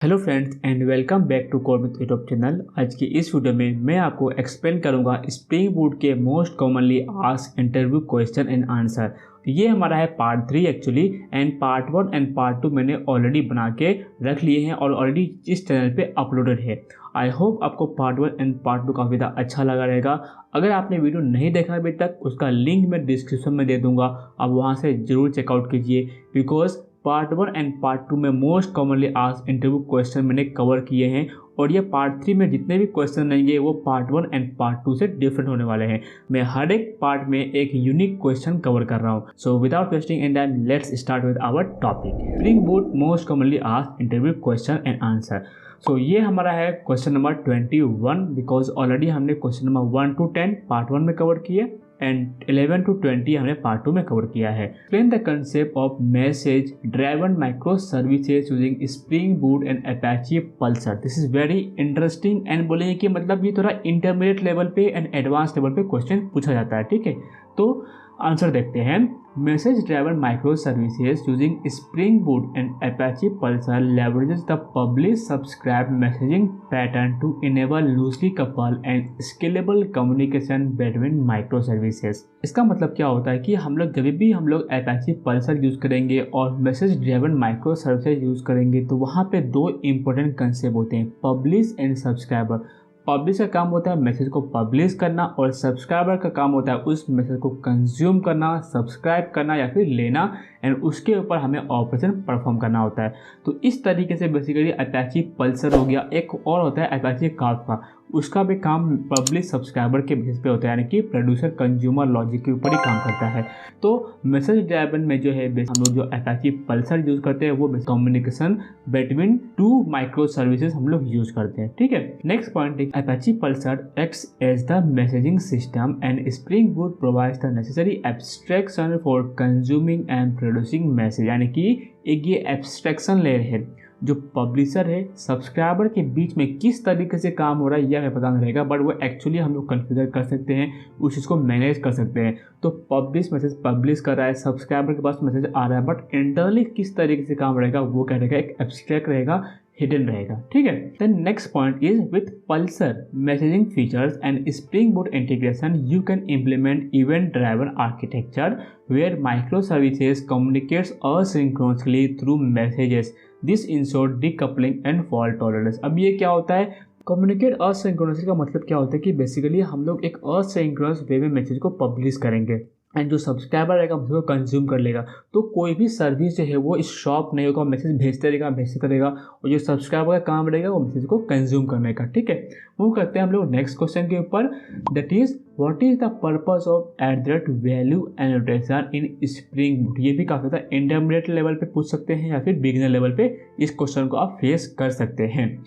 Hello friends and welcome back to code with YouTube channel. आज की इस video में मैं आपको एक्सप्लेन करूंगा स्प्रिंग बूट के most commonly asked interview question and answer. ये हमारा है part 3 actually, and part 1 and part 2 मैंने ऑलरेडी बना के रख लिए हैं और ऑलरेडी इस चैनल पे अपलोडेड है। आई होप आपको पार्ट 1 एंड पार्ट 2 काफ़ी ज़्यादा अच्छा लगा रहेगा। अगर आपने वीडियो नहीं देखा अभी तक, उसका लिंक मैं डिस्क्रिप्शन में दे दूँगा, आप वहाँ से ज़रूर चेकआउट कीजिए। बिकॉज पार्ट 1 एंड पार्ट 2 में most commonly asked interview question मैंने कवर किए हैं, और ये पार्ट 3 में जितने भी क्वेश्चन रहेंगे वो पार्ट 1 एंड पार्ट 2 से डिफरेंट होने वाले हैं। मैं हर एक पार्ट में एक यूनिक क्वेश्चन कवर कर रहा हूँ। So without wasting any time let's start with our topic, Spring Boot most commonly asked interview question and answer. So ये हमारा है क्वेश्चन नंबर 21, बिकॉज ऑलरेडी हमने क्वेश्चन नंबर 1 to 10 पार्ट 1 में cover किए and 11 to 20 हमने part 2 में cover किया है। Explain the concept of message driven micro services using spring boot and Apache Pulsar. This is very interesting and बोलेंगे कि मतलब ये थोड़ा इंटरमीडिएट लेवल पे एंड एडवांस लेवल पे क्वेश्चन पूछा जाता है। ठीक है, तो आंसर देखते हैं। Message driven micro services using spring boot and Apache Pulsar leverages the publish subscribe messaging pattern to enable loosely coupled and scalable communication between microservices। इसका मतलब क्या होता है कि हम लोग जब भी हम लोग अपाचे पल्सर यूज़ करेंगे और message driven micro services use करेंगे तो वहाँ पे दो इंपॉर्टेंट कंसेप्ट होते हैं, पब्लिश एंड सब्सक्राइबर। पब्लिश का काम होता है मैसेज को पब्लिश करना, और सब्सक्राइबर का काम होता है उस मैसेज को कंज्यूम करना, सब्सक्राइब करना या फिर लेना, एंड उसके ऊपर हमें ऑपरेशन परफॉर्म करना होता है। तो इस तरीके से बेसिकली अपाचे पल्सर हो गया। एक और होता है अपाचे काफ्का, उसका भी काम पब्लिश सब्सक्राइबर के बेसिस पे होता है, यानी कि प्रोड्यूसर कंज्यूमर लॉजिक के ऊपर ही काम करता है। तो मैसेज ड्राइवन में जो है हम लोग जो अपाचे पल्सर यूज़ करते हैं वो communication between two micro services हम लोग यूज़ करते हैं। ठीक है, next point, Apache Pulsar acts as the messaging system and Spring Boot provides the necessary abstraction for consuming and producing message. यानी कि एक ये एब्स्ट्रैक्शन लेयर है जो पब्लिशर है सब्सक्राइबर के बीच में किस तरीके से काम हो रहा है यह हमें पता नहीं रहेगा, बट वो एक्चुअली हम लोग कन्फिगर कर सकते हैं, उस चीज़ को मैनेज कर सकते हैं। तो पब्लिश मैसेज पब्लिश कर रहा है, सब्सक्राइबर के पास मैसेज आ रहा है, बट इंटरनली किस तरीके से काम रहेगा वो क्या रहेगा, एक एब्स्ट्रैक्ट रहेगा, हिडन रहेगा। ठीक है, then next point is with Pulsar messaging features and Spring Boot integration you can implement event driven architecture where micro services communicates asynchronously through messages. This ensure decoupling and fault tolerance. अब ये क्या होता है, communicate asynchronously का मतलब क्या होता है कि बेसिकली हम लोग एक असिंक्रोनस वे में मैसेज को पब्लिश करेंगे एंड जो सब्सक्राइबर रहेगा उसको कंज्यूम कर लेगा। तो कोई भी सर्विस जो है वो स्टॉप नहीं होगा, मैसेज भेजते रहेगा, और जो सब्सक्राइबर का काम रहेगा वो मैसेज को कंज्यूम करने का। ठीक है, वो करते हैं हम लोग नेक्स्ट क्वेश्चन के ऊपर, that is what is the purpose of @value annotation in Spring Boot. ये भी काफ़ी ज़्यादा इंटरमीडिएट लेवल पे पूछ सकते हैं या फिर बिगिनर लेवल पे इस क्वेश्चन को आप फेस कर सकते हैं।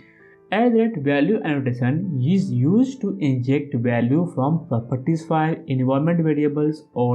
@value annotation is used to inject value from properties file, environment variables, or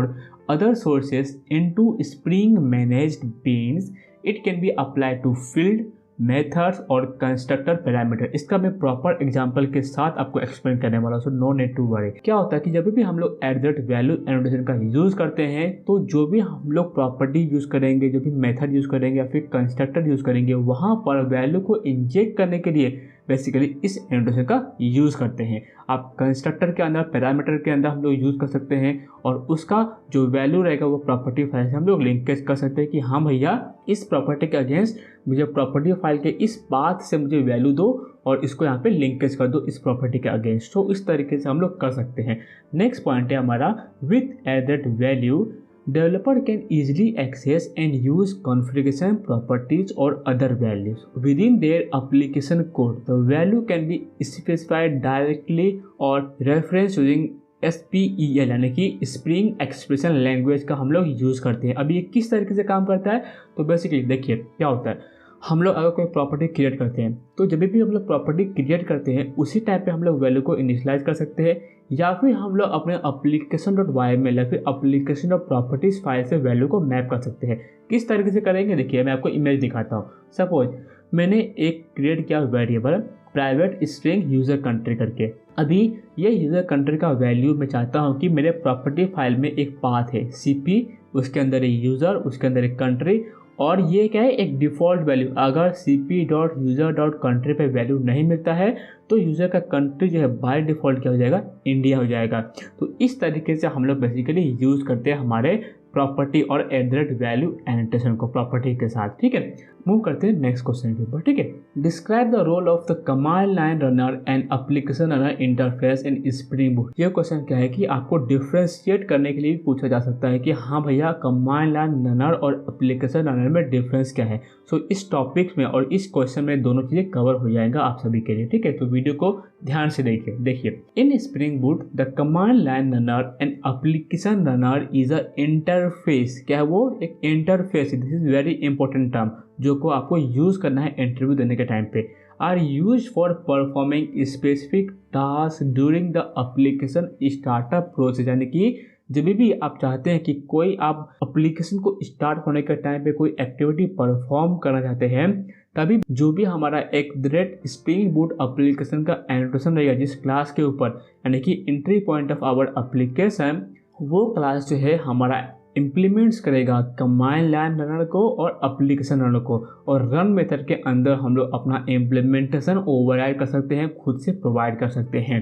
other sources into Spring managed beans. It can be applied to field, methods और कंस्ट्रक्टर पैरामीटर। इसका मैं प्रॉपर एग्जांपल के साथ आपको explain करने वाला हूँ, so no need to worry. क्या होता है कि जब भी हम लोग @वैल्यू एनोटेशन का यूज़ करते हैं तो जो भी हम लोग प्रॉपर्टी यूज़ करेंगे, जो भी मेथड यूज़ करेंगे या फिर कंस्ट्रक्टर यूज़ करेंगे, वहाँ पर वैल्यू को इंजेक्ट करने के लिए बेसिकली इस एनोटेशन का यूज़ करते हैं। आप कंस्ट्रक्टर के अंदर, पैरामीटर के अंदर हम लोग यूज़ कर सकते हैं, और उसका जो वैल्यू रहेगा वो प्रॉपर्टी फाइल से हम लोग लिंकेज कर सकते हैं कि हाँ भैया इस प्रॉपर्टी के अगेंस्ट मुझे प्रॉपर्टी फाइल के इस पाथ से मुझे वैल्यू दो और इसको यहाँ पे लिंकेज कर दो इस प्रॉपर्टी के अगेंस्ट। तो इस तरीके से हम लोग कर सकते हैं। नेक्स्ट पॉइंट है हमारा, with @value developer can easily access and use configuration properties or other values within their application code. The value can be specified directly or referenced using SPEL, यानी कि स्प्रिंग एक्सप्रेशन लैंग्वेज का हम लोग use करते हैं। अब ये किस तरीके से काम करता है, तो बेसिकली देखिए क्या होता है, हम लोग अगर कोई प्रॉपर्टी क्रिएट करते हैं तो जब भी हम लोग प्रॉपर्टी क्रिएट करते हैं उसी टाइप पे हम लोग वैल्यू को इनिशियलाइज कर सकते हैं, या फिर हम लोग अपने application.yml या फिर application.properties फाइल से वैल्यू को मैप कर सकते हैं। किस तरीके से करेंगे, देखिए मैं आपको इमेज दिखाता हूँ। सपोज मैंने एक क्रिएट किया variable private string user country करके। अभी ये यूज़र कंट्री का वैल्यू मैं चाहता हूँ कि मेरे प्रॉपर्टी फाइल में एक पाथ है CP, उसके अंदर एक यूज़र, उसके अंदर एक कंट्री, और ये क्या है, एक डिफ़ॉल्ट वैल्यू। अगर cp.user.country पे वैल्यू नहीं मिलता है तो यूज़र का कंट्री जो है बाय डिफ़ॉल्ट क्या हो जाएगा, इंडिया हो जाएगा। तो इस तरीके से हम लोग बेसिकली यूज़ करते हैं हमारे प्रॉपर्टी और वैल्यू एनोटेशन को प्रॉपर्टी के साथ। ठीक है, मूव करते हैं नेक्स्ट क्वेश्चन के ऊपर। ठीक है, describe the role of the command line runner and application runner interface in Spring Boot. ये क्वेश्चन क्या है कि आपको डिफ्रेंशिएट करने के लिए भी पूछा जा सकता है कि हाँ भैया, कमांड लाइन रनर और एप्लीकेशन रनर में डिफरेंस क्या है। सो इस टॉपिक में और इस क्वेश्चन में दोनों चीज़ें कवर हो जाएगा आप सभी के लिए। ठीक है, तो वीडियो को ध्यान से देखिए। इन Spring boot the command line runner and application runner is a interface. क्या है वो, एक interface. This is very important term जो को आपको यूज करना है इंटरव्यू देने के टाइम पे। Are used for performing specific task during the application startup process. यानी कि जब भी आप चाहते हैं कि कोई आप एप्लीकेशन को स्टार्ट होने के टाइम पे कोई एक्टिविटी परफॉर्म करना चाहते हैं, तभी जो भी हमारा एक स्प्रिंग बूट एप्लीकेशन का एनोटेशन रहेगा जिस क्लास के ऊपर, यानी कि entry point of our application, वो क्लास जो है हमारा इम्प्लीमेंट्स करेगा कमांड लाइन रनर को और एप्लीकेशन रनर को। और रन मेथड के अंदर हम लोग अपना इम्प्लीमेंटेशन ओवरराइड कर सकते हैं, खुद से प्रोवाइड कर सकते हैं।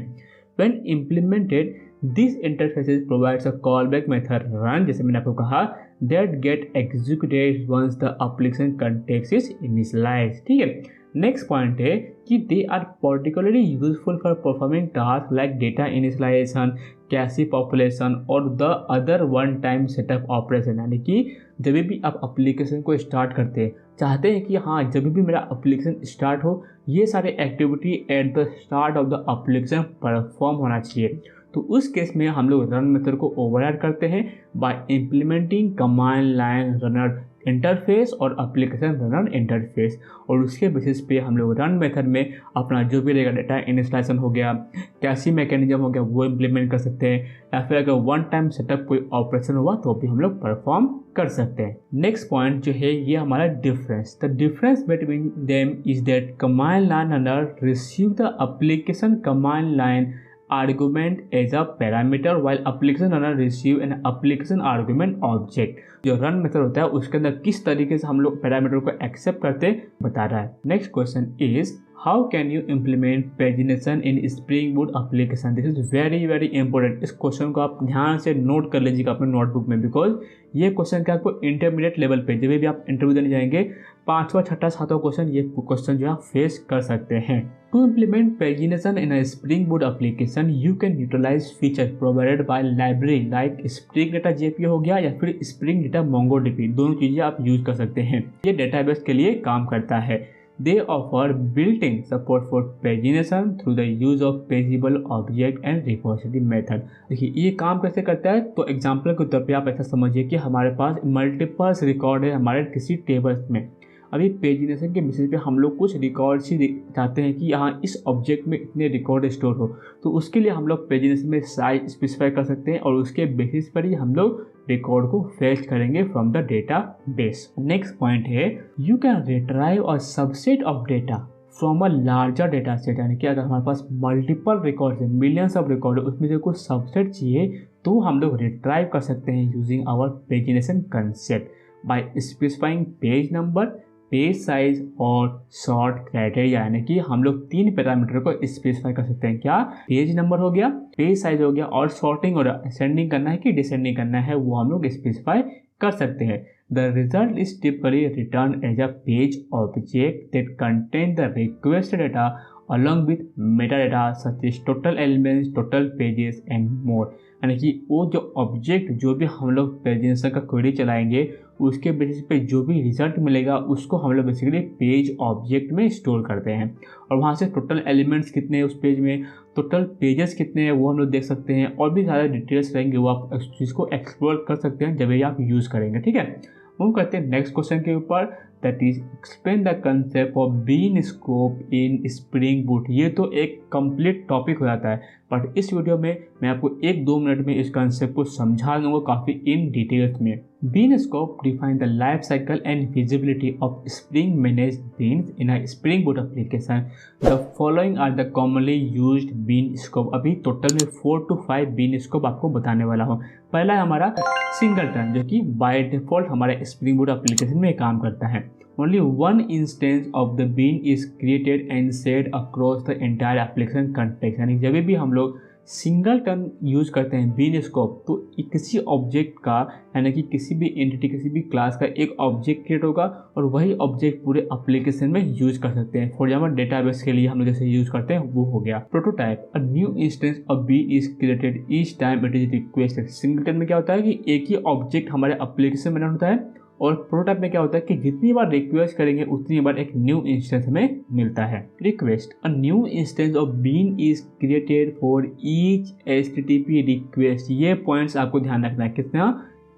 When implemented, this interfaces provides a callback method run, जैसे मैंने आपको कहा, that get executed once the application context is initialized। ठीक है, नेक्स्ट पॉइंट है कि they are particularly useful for performing task like data initialization, cache population और the other one time setup operation. यानी कि जब भी आप एप्लीकेशन को स्टार्ट करते हैं, चाहते हैं कि हाँ जब भी मेरा एप्लीकेशन स्टार्ट हो, ये सारे activity at the start of the application perform होना चाहिए। तो उस केस में हम लोग रन मेथड को ओवरराइड करते हैं bye implementing command line runner interface और एप्लीकेशन रनर इंटरफेस। और उसके बेसिस पे हम लोग रन मेथड में अपना जो भी रहेगा डेटा इनिशियलाइजेशन हो गया, कैशी मैकेनिज्म हो गया, वो इम्प्लीमेंट कर सकते हैं, या फिर अगर वन टाइम सेटअप कोई ऑपरेशन हुआ तो भी हम लोग परफॉर्म कर सकते हैं। नेक्स्ट पॉइंट जो है ये हमारा difference. The difference between them is that command line runner receive the application command line argument as a parameter while application runner receive an application argument object। जो रन मेथड होता है उसके अंदर किस तरीके से हम लोग पैरामीटर को एक्सेप्ट करते बता रहा है। Next question is how can you implement pagination in Spring Boot application. This is very very important. इस क्वेश्चन को आप ध्यान से नोट कर लीजिएगा अपने नोटबुक में, बिकॉज ये क्वेश्चन क्या आपको इंटरमीडिएट लेवल पे जब भी आप इंटरव्यू देने जाएंगे, 5वां 6वां 7वां क्वेश्चन ये क्वेश्चन जो है फेस कर सकते हैं। To implement pagination in a Spring Boot application you can utilise feature provided by library like Spring Data JPA हो गया या फिर स्प्रिंग डेटा मोंगोडीबी। दोनों चीज़ें आप यूज कर सकते हैं, ये डेटाबेस के लिए काम करता है। They offer built-in support for pagination through the use of pageable object and repository method। देखिए ये काम कैसे करता है, तो एग्जाम्पल के तौर पे आप ऐसा समझिए कि हमारे पास मल्टीपल्स रिकॉर्ड है हमारे किसी टेबल्स में। अभी पेजिनेशन के बेसिस पे हम लोग कुछ रिकॉर्ड्स ही चाहते हैं कि यहाँ इस ऑब्जेक्ट में इतने रिकॉर्ड स्टोर हो, तो उसके लिए हम लोग पेजिनेशन में साइज स्पेसिफाई कर सकते हैं और उसके बेसिस पर ही हम लोग रिकॉर्ड को फेच करेंगे from the database. Next point है you can retrieve a subset of data from a larger data set. यानी कि अगर हमारे पास मल्टीपल रिकॉर्ड है, मिलियंस ऑफ रिकॉर्ड है, उसमें से कुछ सबसेट चाहिए तो हम लोग रिट्राइव कर सकते हैं using our pagination concept by specifying page number, page size और सॉर्ट क्राइटेरिया। यानी कि हम लोग 3 पैरामीटर को स्पेसिफाई कर सकते हैं। क्या, पेज नंबर हो गया, पेज साइज हो गया और सॉर्टिंग और असेंडिंग करना है कि डिसेंडिंग करना है वो हम लोग स्पेसिफाई कर सकते हैं। The result is typically return as a page object that contain the requested data along with metadata such as total elements, total pages and more। यानी कि वो जो ऑब्जेक्ट जो भी हम लोग पेजिनेशन का क्वेरी चलाएंगे उसके बेसिस पे जो भी रिजल्ट मिलेगा उसको हम लोग बेसिकली पेज ऑब्जेक्ट में स्टोर करते हैं। और वहाँ से टोटल एलिमेंट्स कितने हैं उस पेज में, टोटल पेजेस कितने हैं वो हम लोग देख सकते हैं, और भी सारे डिटेल्स रहेंगे वो आप उस चीज़ को एक्सप्लोर कर सकते हैं जब भी आप यूज़ करेंगे। ठीक है, मूव करते हैं नेक्स्ट क्वेश्चन के ऊपर। That is explain the concept of bean scope in Spring Boot. ये तो एक कंप्लीट टॉपिक हो जाता है, बट इस वीडियो में मैं आपको 1-2 मिनट में इस कंसेप्ट को समझा दूंगा काफ़ी इन डिटेल्स में। Bean scope define the life cycle and feasibility of Spring manage beans in a Spring Boot application. The following are the commonly used bean scope. अभी टोटल में 4 to 5 बीन स्कोप आपको बताने वाला हूँ। पहला है हमारा सिंगलटन, जो कि बाय डिफॉल्ट हमारे स्प्रिंग बूट एप्लीकेशन में काम करता है। Only one instance of the bean is created and shared across the entire application context। यानी जब भी हम लोग सिंगलटन यूज करते हैं बीन स्कोप, तो किसी ऑब्जेक्ट का यानी कि किसी भी एंटिटी किसी भी क्लास का एक ऑब्जेक्ट क्रिएट होगा और वही ऑब्जेक्ट पूरे एप्लीकेशन में यूज कर सकते हैं। फॉर एग्जाम्पल डेटाबेस के लिए हम लोग जैसे यूज करते हैं वो हो गया। Prototype, a new instance of bean is created each time it is requested. Singleton में क्या होता है कि एक ही ऑब्जेक्ट हमारे एप्लीकेशन में होता है, और प्रोटोटाइप में क्या होता है कि जितनी बार रिक्वेस्ट करेंगे उतनी बार एक न्यू इंस्टेंस हमें मिलता है। Request, a new instance of bean is created for each HTTP request. ये पॉइंट्स आपको ध्यान रखना है। कितना?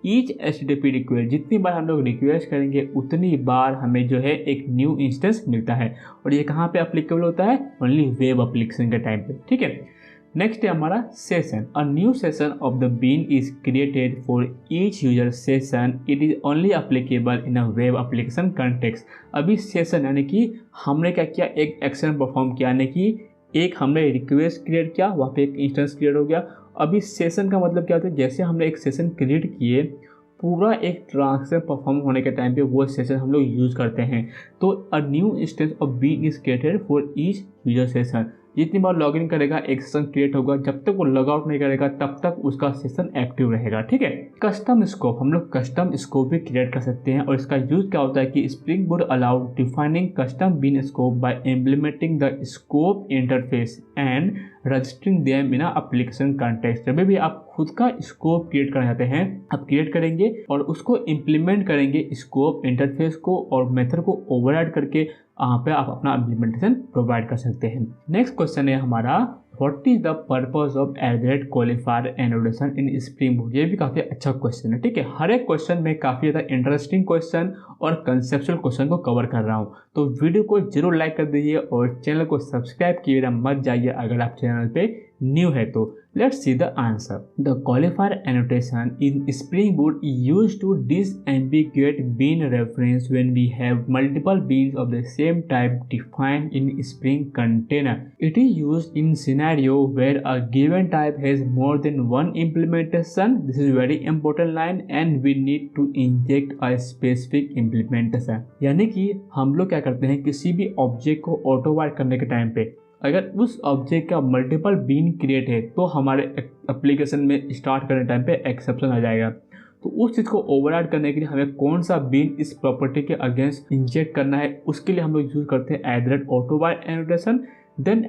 ईच HTTP रिक्वेस्ट, जितनी बार हम लोग रिक्वेस्ट करेंगे उतनी बार हमें जो है एक न्यू इंस्टेंस मिलता है। और ये कहाँ पे अप्लीकेबल होता है? ओनली वेब एप्लीकेशन के टाइम पे। ठीक है। नेक्स्ट है हमारा session, a new session of the bean is created for each user session. It is only applicable in a web application context. अभी सेशन यानी कि हमने क्या किया, एक एक्शन परफॉर्म किया, यानी कि एक हमने रिक्वेस्ट क्रिएट किया, वहाँ पे एक इंस्टेंस क्रिएट हो गया। अभी सेशन का मतलब क्या होता है, जैसे हमने एक सेशन क्रिएट किए, पूरा एक ट्रांजेक्शन परफॉर्म होने के टाइम पे वो सेशन हम लोग यूज करते हैं। तो a new instance of bean is created for each user session. जितनी बार लॉगिन करेगा एक सेशन क्रिएट होगा, जब तक वो लॉग आउट नहीं करेगा तब तक उसका सेशन एक्टिव रहेगा। ठीक है। कस्टम स्कोप, हम लोग कस्टम स्कोप भी क्रिएट कर सकते हैं, और इसका यूज क्या होता है कि Spring Boot allow defining custom bean scope by implementing the scope interface and registering them in application context. जब भी आप खुद का स्कोप क्रिएट करना चाहते हैं, आप क्रिएट करेंगे और उसको इम्प्लीमेंट करेंगे स्कोप इंटरफेस को, और मेथड को ओवरराइड करके यहाँ पे आप अपना इम्प्लीमेंटेशन प्रोवाइड कर सकते हैं। नेक्स्ट क्वेश्चन है हमारा, what is the purpose of qualifier annotation in Spring Boot. ये भी काफ़ी अच्छा क्वेश्चन है। ठीक है। हर एक क्वेश्चन में काफ़ी ज़्यादा इंटरेस्टिंग क्वेश्चन और कंसेप्चुअल क्वेश्चन को कवर कर रहा हूँ, तो वीडियो को जरूर लाइक कर दीजिए और चैनल को सब्सक्राइब किए मत जाइए अगर आप चैनल पे न्यू है तो। Let's see the answer. The qualifier annotation in Spring Boot is used to disambiguate bean reference when we have multiple beans of the same type defined in Spring container. It is used in scenario where a given type has more than one implementation. This is very important line and we need to inject a specific implementation. यानी कि हम लोग क्या करते हैं, किसी भी object को ऑटोवाइड करने के टाइम पे अगर उस ऑब्जेक्ट का मल्टीपल बीन क्रिएट है तो हमारे एप्लीकेशन में स्टार्ट करने टाइम पे एक्सेप्शन आ जाएगा। तो उस चीज़ को ओवरराइड करने के लिए हमें कौन सा बीन इस प्रॉपर्टी के अगेंस्ट इंजेक्ट करना है, उसके लिए हम लोग यूज़ करते हैं @ऑटोवाइड एनोटेशन। देन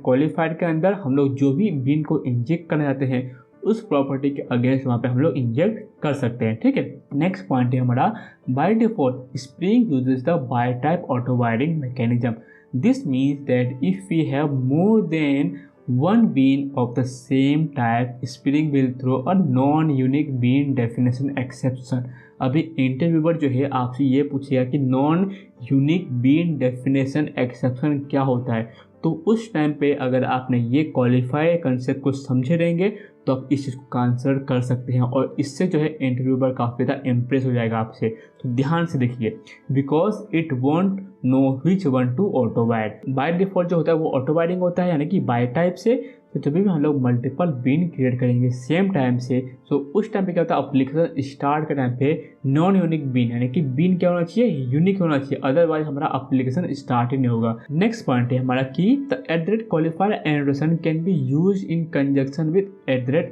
@क्वालिफायर के अंदर हम लोग जो भी बीन को इंजेक्ट करना चाहते हैं उस प्रॉपर्टी के अगेंस्ट वहाँ पे हम लोग इंजेक्ट कर सकते हैं। ठीक है। नेक्स्ट पॉइंट है हमारा, by default Spring uses the by type autowiring mechanism. This means that if we have more than one bean of the same type, Spring will throw a non-unique bean definition exception। अभी interviewer जो है आपसे ये पूछेगा कि non unique bean definition exception क्या होता है, तो उस टाइम पे अगर आपने ये क्वालिफाई कंसेप्ट को समझे रहेंगे तो आप इस चीज़ को आंसर कर सकते हैं, और इससे जो है इंटरव्यूअर काफ़ी ज़्यादा इम्प्रेस हो जाएगा आपसे। तो ध्यान से देखिए, because it won't know which one to autowire. By default जो होता है वो ऑटोवाइडिंग होता है, यानी कि बाय टाइप से। तो जब भी हम लोग मल्टीपल बीन क्रिएट करेंगे सेम टाइम से, तो उस टाइम पे क्या होता है, एप्लीकेशन स्टार्ट के टाइम पे नॉन यूनिक बीन, यानी कि बीन क्या होना चाहिए, यूनिक होना चाहिए, अदरवाइज हमारा एप्लीकेशन स्टार्ट ही नहीं होगा। नेक्स्ट पॉइंट है हमारा कि the qualifier annotation can be use in conjunction with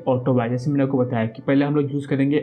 ऑटोवाइड। जैसे मैंने आपको बताया कि पहले हम लोग यूज करेंगे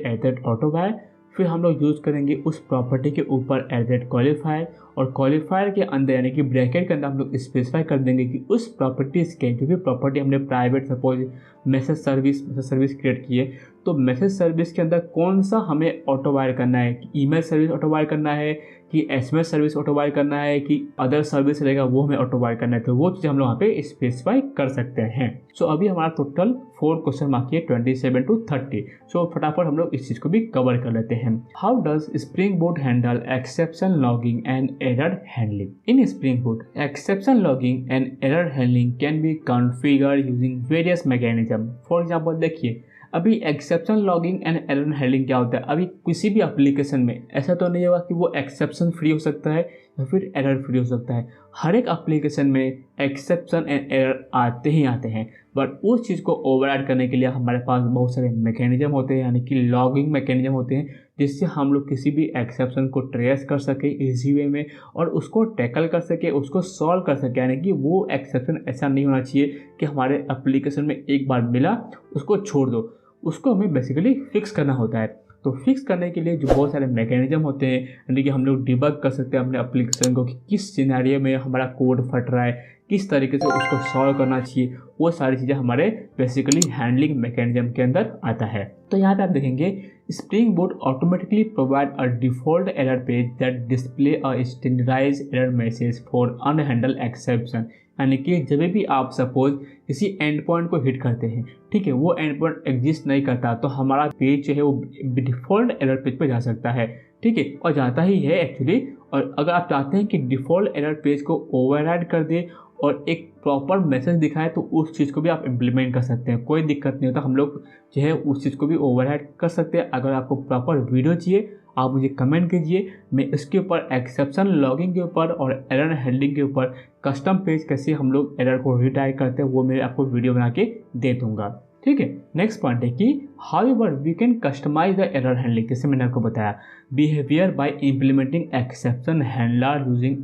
ऑटोवाइड, फिर हम लोग यूज़ करेंगे उस प्रॉपर्टी के ऊपर क्वालिफायर, और क्वालिफायर के अंदर यानी कि ब्रैकेट के अंदर हम लोग स्पेसिफाई कर देंगे कि उस प्रॉपर्टीज़ के जो भी प्रॉपर्टी हमने private suppose message service create की है, तो मैसेज सर्विस के अंदर कौन सा हमें ऑटो वायर करना है, कि ईमेल सर्विस ऑटो वायर करना है, कि एसएमएस सर्विस ऑटो वायर करना है, कि अदर सर्विस रहेगा वो हमें ऑटो वायर करना है, तो वो चीज़ हम लोग वहाँ पे स्पेसिफाई कर सकते हैं। सो अभी हमारा टोटल 4 क्वेश्चन बाकी है 27 to 30। सो फटाफट हम लोग इस चीज़ को भी कवर कर लेते हैं। How does spring boot handle exception logging and error handling? In Spring boot exception logging and error handling can be configured using various mechanism. For example देखिए, अभी exception logging and error handling क्या होता है, अभी किसी भी application में ऐसा तो नहीं होगा कि वो एक्सेप्शन फ्री हो सकता है या फिर एरर फ्री हो सकता है। हर एक एप्लीकेशन में एक्सेप्शन एंड एरर आते ही आते हैं, बट उस चीज़ को ओवरराइड करने के लिए हमारे पास बहुत सारे मैकेनिज्म होते हैं, यानी कि लॉगिंग मैकेनिज्म होते हैं, जिससे हम लोग किसी भी एक्सेप्शन को ट्रेस कर सके इजी वे में और उसको टैकल कर सके, उसको सॉल्व कर सके। यानी कि वो एक्सेप्शन ऐसा नहीं होना चाहिए कि हमारे एप्लीकेशन में एक बार मिला उसको छोड़ दो, उसको हमें बेसिकली फिक्स करना होता है। तो फिक्स करने के लिए जो बहुत सारे मैकेनिज्म होते हैं, यानी कि हम लोग डिबग कर सकते हैं अपने एप्लीकेशन को कि किस सिनेरियो में हमारा कोड फट रहा है, किस तरीके से उसको सॉल्व करना चाहिए, वो सारी चीज़ें हमारे बेसिकली हैंडलिंग मैकेनिज्म के अंदर आता है। तो यहाँ पे आप देखेंगे Spring Boot automatically provide a default error page that display a standardized error message for unhandled exception. यानी कि जब भी आप सपोज किसी एंड पॉइंट को हिट करते हैं, ठीक है, वो एंड पॉइंट एग्जिस्ट नहीं करता तो हमारा पेज जो है वो डिफ़ॉल्ट एरर पेज पे जा सकता है, ठीक है, और जाता ही है एक्चुअली। और अगर आप चाहते हैं कि डिफ़ॉल्ट एरर पेज को ओवरराइड कर दे और एक प्रॉपर मैसेज दिखाए तो उस चीज़ को भी आप इम्प्लीमेंट कर सकते हैं, कोई दिक्कत नहीं होता। हम लोग जो है उस चीज़ को भी ओवरराइड कर सकते हैं। अगर आपको प्रॉपर वीडियो चाहिए आप मुझे कमेंट कीजिए, मैं इसके ऊपर एक्सेप्शन लॉगिंग के ऊपर और एरर हैंडलिंग के ऊपर कस्टम पेज कैसे हम लोग एरर को रिडायरेक्ट करते हैं वो मैं आपको वीडियो बना के दे दूंगा, ठीक है। नेक्स्ट पॉइंट है कि however we can customise the error handling. जैसे मैंने आपको बताया behaviour by implementing exception handler using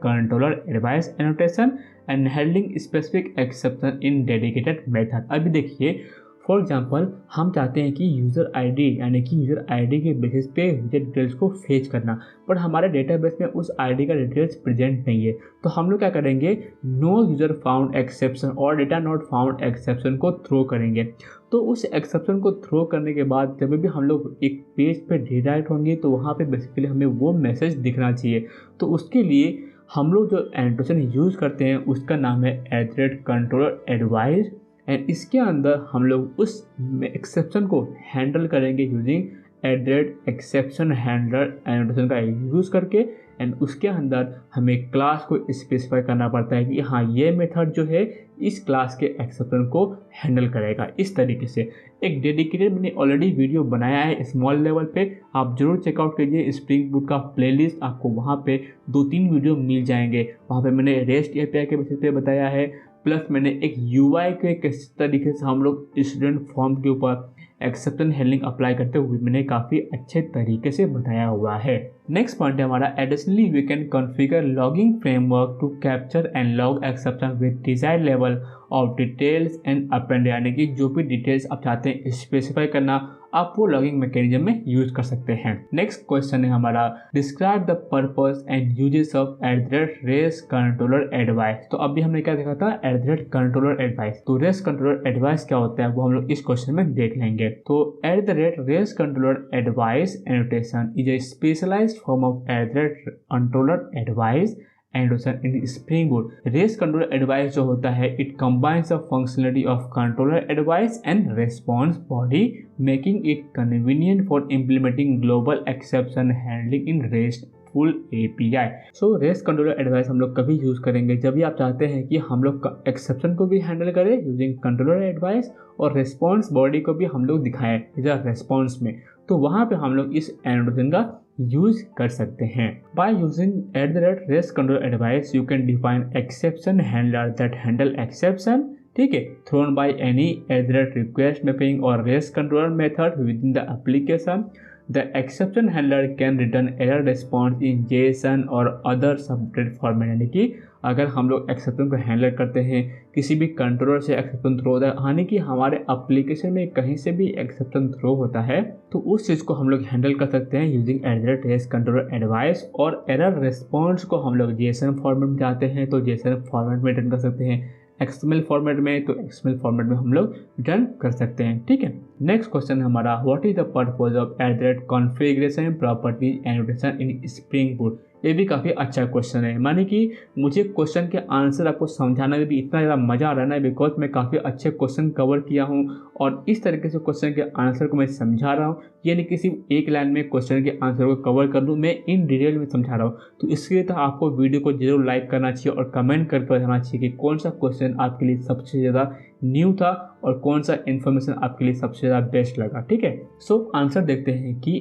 controller advice annotation and handling specific exception in dedicated method. अभी देखिए फॉर एग्जांपल हम चाहते हैं कि यूज़र आईडी यानी कि यूज़र आईडी के बेसिस पे यूज़र डिटेल्स को फेच करना, बट हमारे डेटाबेस में उस आईडी का डिटेल्स प्रेजेंट नहीं है। तो हम लोग क्या करेंगे, नो यूज़र फाउंड एक्सेप्शन और डेटा नॉट फाउंड एक्सेप्शन को थ्रो करेंगे। तो उस एक्सेप्शन को थ्रो करने के बाद जब भी हम लोग एक पेज पे रिडायरेक्ट होंगे तो वहाँ पे बेसिकली हमें वो मैसेज दिखना चाहिए। तो उसके लिए हम लोग जो एनोटेशन यूज़ करते हैं उसका नाम है कंट्रोलर एडवाइस, एंड इसके अंदर हम लोग उस एक्सेप्शन को हैंडल करेंगे यूजिंग एक्सेप्शन हैंडलर एनोटेशन का यूज़ करके। एंड उसके अंदर हमें क्लास को स्पेसिफाई करना पड़ता है कि हाँ ये मेथड जो है इस क्लास के एक्सेप्शन को हैंडल करेगा। इस तरीके से एक डेडिकेटेड मैंने ऑलरेडी वीडियो बनाया है स्मॉल लेवल पे, आप जरूर चेकआउट कीजिए स्प्रिंग बूट का प्लेलिस्ट, आपको वहाँ पे 2-3 वीडियो मिल जाएंगे। वहाँ पे मैंने रेस्ट एपीआई के बेसिस पे बताया है, प्लस मैंने एक यूआई के किस तरीके से हम लोग स्टूडेंट फॉर्म के ऊपर एक्सेप्शन हैंडलिंग अप्लाई करते हुए मैंने काफ़ी अच्छे तरीके से बताया हुआ है। नेक्स्ट पॉइंट है हमारा additionally we can configure logging framework to capture and log exception with desired level of details and append. यानी कि जो भी डिटेल्स आप चाहते हैं स्पेसिफाई करना आप वो लॉगिंग मैकेनिज्म में यूज कर सकते हैं। नेक्स्ट क्वेश्चन है हमारा describe the purpose and uses of rest controller advice. तो अभी हमने क्या देखा था कंट्रोलर एडवाइस, तो रेस कंट्रोलर एडवाइस क्या होता है वो हम लोग इस क्वेश्चन में देख लेंगे। तो rest controller advice annotation is a specialised form of controller advice annotation in Spring Boot. Rest controller advice जो होता है it combines the functionality of controller advice and response body making it convenient for implementing global exception handling in RESTful API। So rest controller advice हम लोग कभी use करेंगे जब भी आप चाहते हैं कि हम लोग एक्सेप्शन को भी हैंडल करें यूजिंग कंट्रोलर एडवाइस और रेस्पॉन्स बॉडी को भी हम लोग दिखाएं इधर रेस्पॉन्स में, तो वहाँ पे हम लोग इस एनोटेशन का यूज कर सकते हैं। By using rest controller advice you can define exception handler that handle exception, ठीक है, thrown by any request mapping और rest controller method within the application. The exception handler can return error response in JSON और other subnet format। यानी कि अगर हम लोग exception को हैंडल करते हैं किसी भी कंट्रोलर से एक्सेप्शन थ्रो होता है, यानी कि हमारे एप्लीकेशन में कहीं से भी एक्सेप्शन थ्रो होता है तो उस चीज़ को हम लोग हैंडल कर सकते हैं यूजिंग रेस्ट कंट्रोलर एडवाइस। और एरर रिस्पॉन्स को हम लोग JSON फॉर्मेट में चाहते हैं तो JSON फॉर्मेट में रिटर्न कर सकते हैं, XML फॉर्मेट में तो XML फॉर्मेट में हम लोग रिटर्न कर सकते हैं। ठीक है, नेक्स्ट क्वेश्चन हमारा what is the purpose of configuration properties annotation in Spring Boot. ये भी काफ़ी अच्छा क्वेश्चन है, माने कि मुझे क्वेश्चन के आंसर आपको समझाने में भी इतना ज़्यादा मज़ा आ रहा है ना, बिकॉज मैं काफ़ी अच्छे क्वेश्चन कवर किया हूँ और इस तरीके से क्वेश्चन के आंसर को मैं समझा रहा हूँ। ये नहीं कि सिर्फ एक लाइन में क्वेश्चन के आंसर को कवर कर दूँ, मैं इन डिटेल में समझा रहा हूँ। तो इसके लिए तो आपको वीडियो को जरूर लाइक करना चाहिए और कमेंट करके बताना चाहिए कि कौन सा क्वेश्चन आपके लिए सबसे ज़्यादा न्यू था और कौन सा इन्फॉर्मेशन आपके लिए सबसे ज़्यादा बेस्ट लगा। ठीक है, सो आंसर देखते हैं कि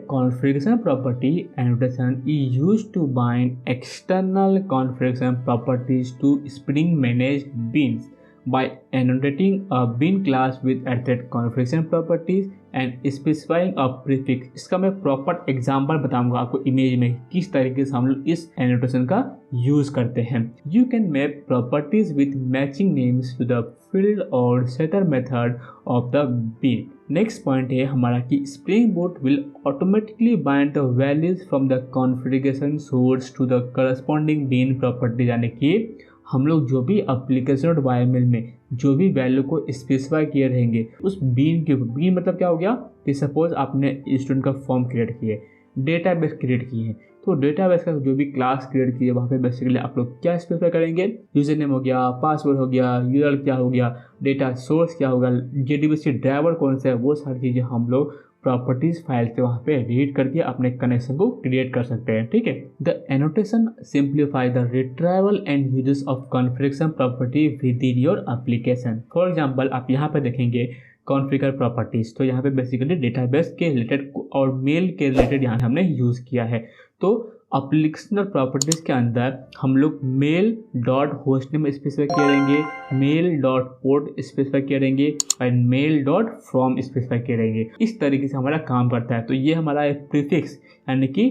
configuration property annotation is used to bind external configuration properties to Spring manage beans by annotating a bean class with configuration properties and specifying a prefix। इसका मैं प्रॉपर एग्जांपल बताऊंगा आपको इमेज में किस तरीके से हम लोग इस एनोटेशन का यूज करते हैं। You can map properties with matching names to the field और setter method of the bean. Next point है हमारा कि Spring Boot will automatically bind the values from the configuration source to the corresponding bean property, यानी कि हम लोग जो भी application.yml में जो भी वैल्यू को स्पेसिफाई किए रहेंगे उस बीन के बीन मतलब क्या हो गया कि सपोज आपने स्टूडेंट का फॉर्म क्रिएट किए, डेटाबेस क्रिएट किए हैं, तो डेटाबेस का जो भी क्लास क्रिएट किए वहाँ पे बेसिकली आप लोग क्या स्पेसिफाई करेंगे, यूजर नेम हो गया, पासवर्ड हो गया, यूआरएल क्या हो गया, डेटा सोर्स क्या होगा, जेडीबीसी ड्राइवर कौन सा है, वो सारी चीज़ें हम लोग प्रॉपर्टीज फाइल से वहाँ पे रीड करके अपने कनेक्शन को क्रिएट कर सकते हैं। ठीक है, the annotation simplify the retrieval and uses of configuration property with in your application. For example आप यहाँ पे देखेंगे कॉन्फ़िगर प्रॉपर्टीज, तो यहाँ पे बेसिकली डेटाबेस के रिलेटेड और मेल के रिलेटेड यहाँ हमने यूज़ किया है। तो एप्लीकेशनल प्रॉपर्टीज़ के अंदर हम लोग mail dot host name specify करेंगे, मेल डॉट पोर्ट स्पेसिफाई करेंगे और मेल डॉट फ्रॉम स्पेसिफाई करेंगे। इस तरीके से हमारा काम करता है। तो ये हमारा एक प्रीफिक्स यानी कि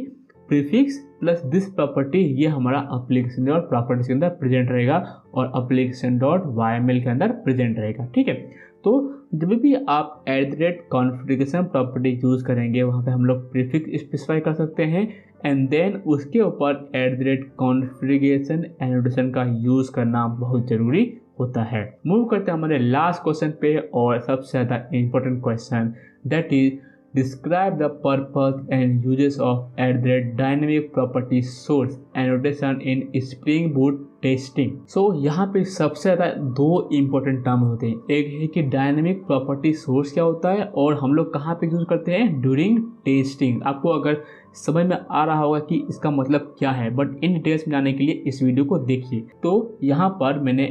प्रीफिक्स प्लस दिस प्रॉपर्टी ये हमारा एप्लीकेशन डॉट प्रॉपर्टीज के अंदर प्रेजेंट रहेगा और एप्लीकेशन डॉट वाईएमएल के अंदर प्रेजेंट रहेगा। ठीक है, तो जब भी आप कॉन्फ़िगरेशन प्रॉपर्टी यूज़ करेंगे वहाँ पे हम लोग प्रीफिक्स स्पेसिफाई कर सकते हैं एंड देन उसके ऊपर कॉन्फ़िगरेशन एनोटेशन का यूज़ करना बहुत ज़रूरी होता है। मूव करते हैं हमारे लास्ट क्वेश्चन पे और सबसे ज़्यादा important question, that is describe the purpose and uses of dynamic property source annotation in Spring Boot testing. So यहाँ पे सबसे ज़्यादा दो इम्पोर्टेंट टर्म होते हैं, एक है कि डायनेमिक प्रॉपर्टी सोर्स क्या होता है और हम लोग कहाँ पे यूज़ करते हैं, ड्यूरिंग टेस्टिंग। आपको अगर समझ में आ रहा होगा कि इसका मतलब क्या है, बट इन डिटेल्स में जाने के लिए इस वीडियो को देखिए। तो यहाँ पर मैंने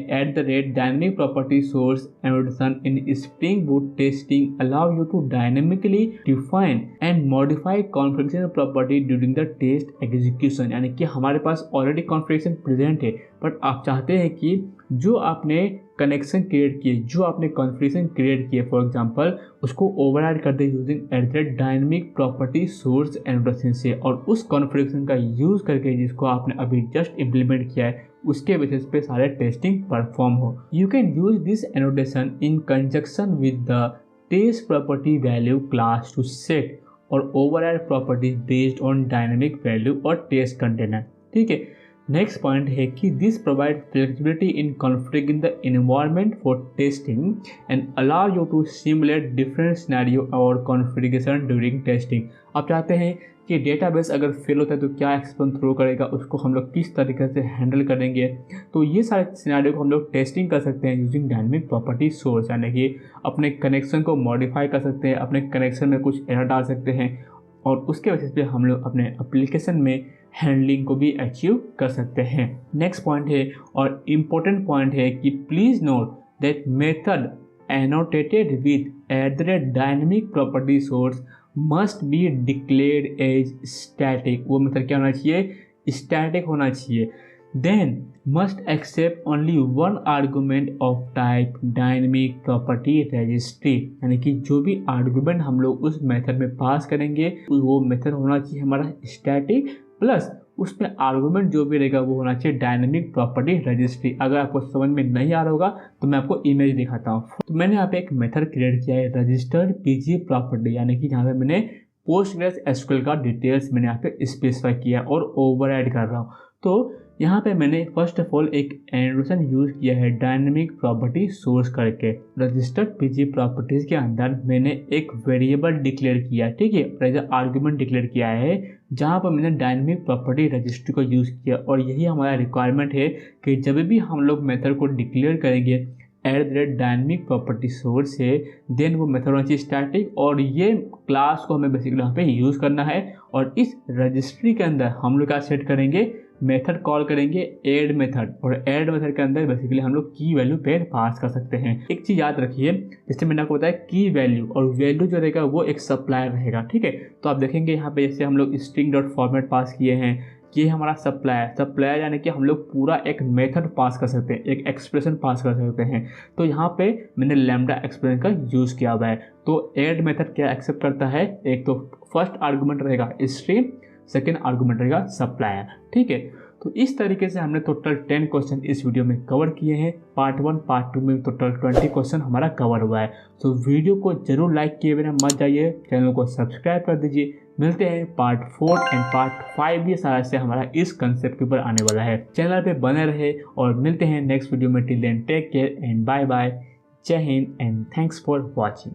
dynamic property source annotation in Spring Boot testing allow you to dynamically define and modify configuration property during the test execution, यानी कि हमारे पास ऑलरेडी कॉन्फ़िगरेशन प्रेजेंट है बट आप चाहते हैं कि जो आपने कनेक्शन क्रिएट किए, जो आपने कॉन्फ़िगरेशन क्रिएट किए फॉर एग्जांपल, उसको ओवरराइड कर they using dynamic property source annotation से, और उस कॉन्फ़िगरेशन का यूज़ करके जिसको आपने अभी जस्ट इम्प्लीमेंट किया है उसके बेसिस पे सारे टेस्टिंग परफॉर्म हो। You can use this annotation in conjunction with the test property value class to set और override property based on dynamic value और टेस्ट कंटेनर। ठीक है, नेक्स्ट पॉइंट है कि this provide flexibility in configuring the environment for testing and allow you to simulate different scenario और configuration during testing. आप चाहते हैं कि डेटाबेस अगर फेल होता है तो क्या एक्सप्लेन थ्रो करेगा, उसको हम लोग किस तरीके से हैंडल करेंगे, तो ये सारे सिनेरियो को हम लोग टेस्टिंग कर सकते हैं यूजिंग डायनेमिक प्रॉपर्टी सोर्स, यानी कि अपने कनेक्शन को मॉडिफाई कर सकते हैं, अपने कनेक्शन में कुछ एरर डाल सकते हैं और उसके बेसिस पे हम लोग अपने एप्लीकेशन में हैंडलिंग को भी अचीव कर सकते हैं। नेक्स्ट पॉइंट है और इम्पोर्टेंट पॉइंट है कि please note that method annotated with dynamic property source must be declared as static. वो मेथड क्या होना चाहिए, स्टैटिक होना चाहिए। Then must accept only one argument of type dynamic property registry, यानी कि जो भी आर्गूमेंट हम लोग उस मेथड में पास करेंगे वो मेथड होना चाहिए हमारा स्टैटिक, प्लस उसमें आर्गूमेंट जो भी रहेगा वो होना चाहिए डायनेमिक प्रॉपर्टी रजिस्ट्री। अगर आपको समझ में नहीं आ रहा होगा तो मैं आपको इमेज दिखाता हूँ। तो मैंने यहाँ पे एक मेथड क्रिएट किया है रजिस्टर्ड पीजी प्रॉपर्टी, यानी कि यहाँ पे मैंने पोस्टग्रेस एसक्यूएल का डिटेल्स मैंने यहाँ पे स्पेसिफाई किया और ओवरराइड कर रहा हूँ। तो यहाँ पे मैंने फर्स्ट ऑफ ऑल एक एनोटेशन यूज़ किया है डायनेमिक प्रॉपर्टी सोर्स करके। रजिस्टर्ड पीजी प्रॉपर्टीज़ के अंदर मैंने एक वेरिएबल डिक्लेयर किया, ठीक है, एज ए आर्गूमेंट डिक्लेयर किया है, जहाँ पर मैंने डायनेमिक प्रॉपर्टी रजिस्ट्री को यूज़ किया। और यही हमारा रिक्वायरमेंट है कि जब भी हम लोग मेथड को डिक्लेयर करेंगे डायनेमिक प्रॉपर्टी सोर्स है, देन वो मेथड होना चाहिए स्टैटिक, और ये क्लास को हमें बेसिकली यहाँ पे यूज़ करना है। और इस रजिस्ट्री के अंदर हम लोग क्या सेट करेंगे, मेथड कॉल करेंगे ऐड मेथड, और ऐड मेथड के अंदर बेसिकली हम लोग की वैल्यू पे पास कर सकते हैं। एक चीज़ याद रखिए, जैसे मैंने आपको बताया की वैल्यू, और वैल्यू जो रहेगा वो एक सप्लायर रहेगा, ठीक है। तो आप देखेंगे यहाँ पे जैसे हम लोग स्ट्रिंग डॉट फॉर्मेट पास किए हैं, ये हमारा सप्लायर यानी कि हम लोग पूरा एक मेथड पास कर सकते हैं, एक एक्सप्रेशन पास कर सकते हैं। तो यहाँ पे मैंने लैम्डा एक्सप्रेशन का यूज़ किया हुआ है। तो ऐड मेथड क्या एक्सेप्ट करता है, एक तो फर्स्ट आर्गूमेंट रहेगा स्ट्रिंग, सेकेंड आर्गूमेंट रहेगा सप्लायर, ठीक है। तो इस तरीके से हमने टोटल 10 क्वेश्चन इस वीडियो में कवर किए हैं। पार्ट 1 पार्ट 2 में टोटल 20 क्वेश्चन हमारा कवर हुआ है। तो वीडियो को जरूर लाइक किए बिना मत जाइए, चैनल को सब्सक्राइब कर दीजिए। मिलते हैं पार्ट 4 एंड पार्ट 5 भी सारा से हमारा इस कंसेप्ट के ऊपर आने वाला है। चैनल पे बने रहे और मिलते हैं नेक्स्ट वीडियो में। Till then take care and bye bye. जय हिंद एंड थैंक्स फॉर वॉचिंग।